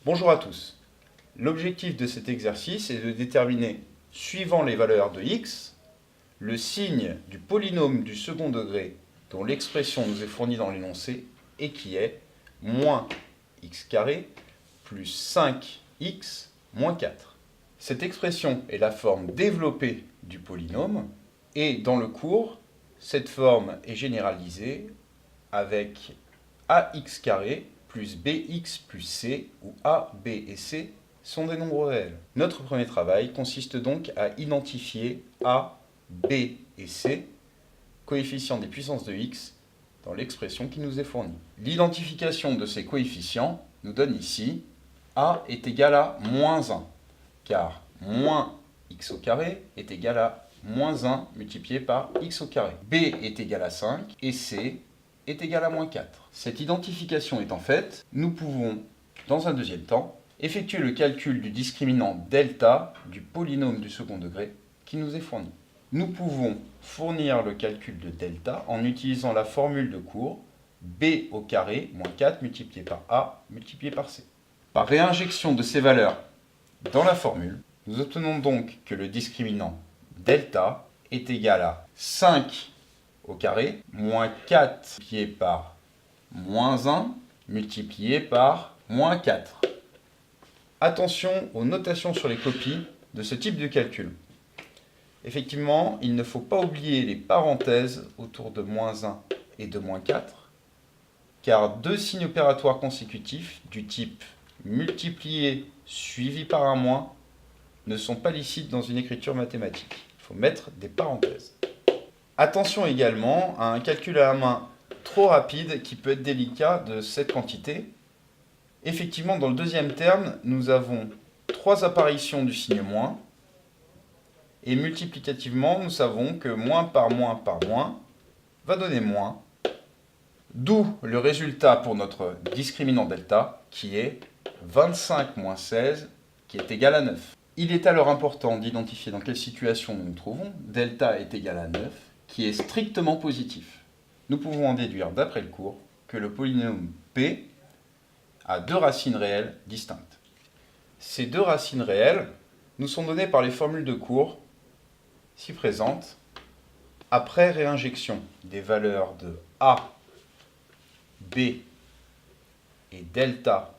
Bonjour à tous. L'objectif de cet exercice est de déterminer, suivant les valeurs de x, le signe du polynôme du second degré dont l'expression nous est fournie dans l'énoncé et qui est moins x carré plus 5x moins 4. Cette expression est la forme développée du polynôme et dans le cours, cette forme est généralisée avec ax carré plus bx plus c, où a, b et c sont des nombres réels. Notre premier travail consiste donc à identifier a, b et c, coefficients des puissances de x, dans l'expression qui nous est fournie. L'identification de ces coefficients nous donne ici a est égal à moins 1, car moins x au carré est égal à moins 1 multiplié par x au carré. B est égal à 5 et c est égal à moins 4. Cette identification étant faite, nous pouvons, dans un deuxième temps, effectuer le calcul du discriminant delta du polynôme du second degré qui nous est fourni. Nous pouvons fournir le calcul de delta en utilisant la formule de cours b au carré moins 4 multiplié par a multiplié par c. Par réinjection de ces valeurs dans la formule, nous obtenons donc que le discriminant delta est égal à 5 au carré, moins 4 multiplié par moins 1 multiplié par moins 4. Attention aux notations sur les copies de ce type de calcul. Effectivement, il ne faut pas oublier les parenthèses autour de moins 1 et de moins 4, car deux signes opératoires consécutifs du type multiplié suivi par un moins ne sont pas licites dans une écriture mathématique. Il faut mettre des parenthèses. Attention également à un calcul à la main trop rapide qui peut être délicat de cette quantité. Effectivement, dans le deuxième terme, nous avons 3 apparitions du signe moins. Et multiplicativement, nous savons que moins par moins va donner moins. D'où le résultat pour notre discriminant delta qui est 25 moins 16 qui est égal à 9. Il est alors important d'identifier dans quelle situation nous nous trouvons. Delta est égal à 9 qui est strictement positif. Nous pouvons en déduire d'après le cours que le polynôme P a deux racines réelles distinctes. Ces deux racines réelles nous sont données par les formules de cours ci présentes. Après réinjection des valeurs de A, B et delta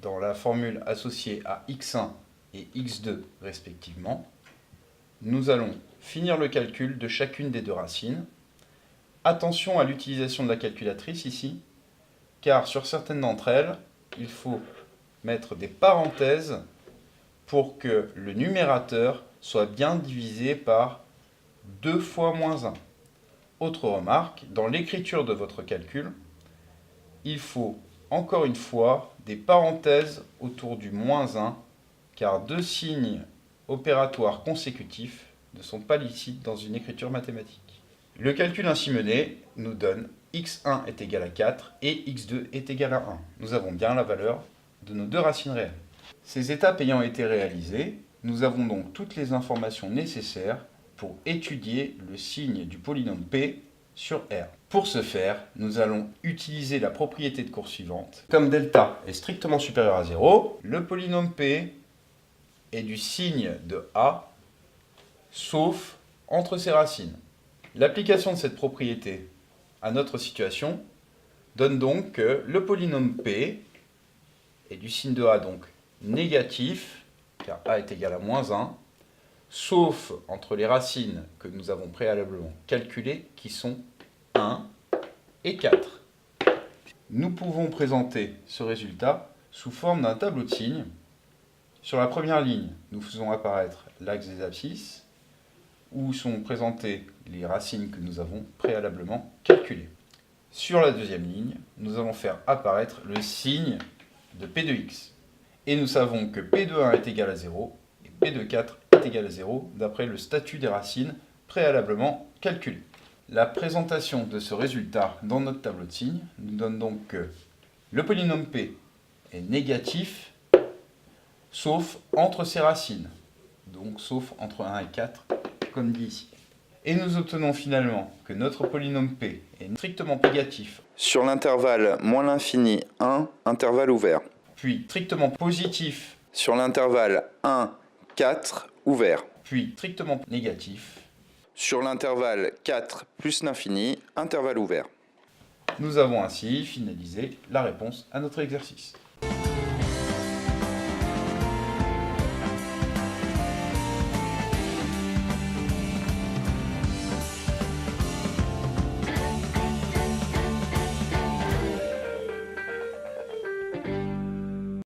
dans la formule associée à x1 et x2 respectivement, nous allons finir le calcul de chacune des deux racines. Attention à l'utilisation de la calculatrice ici, car sur certaines d'entre elles, il faut mettre des parenthèses pour que le numérateur soit bien divisé par 2 fois moins 1. Autre remarque, dans l'écriture de votre calcul, il faut encore une fois des parenthèses autour du moins 1, car deux signes opératoires consécutifs ne sont pas licites dans une écriture mathématique. Le calcul ainsi mené nous donne x1 est égal à 4 et x2 est égal à 1. Nous avons bien la valeur de nos deux racines réelles. Ces étapes ayant été réalisées, nous avons donc toutes les informations nécessaires pour étudier le signe du polynôme P sur R. Pour ce faire, nous allons utiliser la propriété de cours suivante. Comme delta est strictement supérieur à 0, le polynôme P est du signe de A, sauf entre ses racines. L'application de cette propriété à notre situation donne donc que le polynôme P est du signe de A, donc négatif, car A est égal à moins 1, sauf entre les racines que nous avons préalablement calculées, qui sont 1 et 4. Nous pouvons présenter ce résultat sous forme d'un tableau de signes. Sur la première ligne, nous faisons apparaître l'axe des abscisses, où sont présentées les racines que nous avons préalablement calculées. Sur la deuxième ligne, nous allons faire apparaître le signe de P de x. Et nous savons que P de 1 est égal à 0 et P de 4 est égal à 0 d'après le statut des racines préalablement calculé. La présentation de ce résultat dans notre tableau de signes nous donne donc que le polynôme P est négatif sauf entre ses racines, donc sauf entre 1 et 4 comme dit ici. Et nous obtenons finalement que notre polynôme P est strictement négatif sur l'intervalle moins l'infini 1, intervalle ouvert, puis strictement positif sur l'intervalle 1, 4, ouvert, puis strictement négatif sur l'intervalle 4 plus l'infini, intervalle ouvert. Nous avons ainsi finalisé la réponse à notre exercice.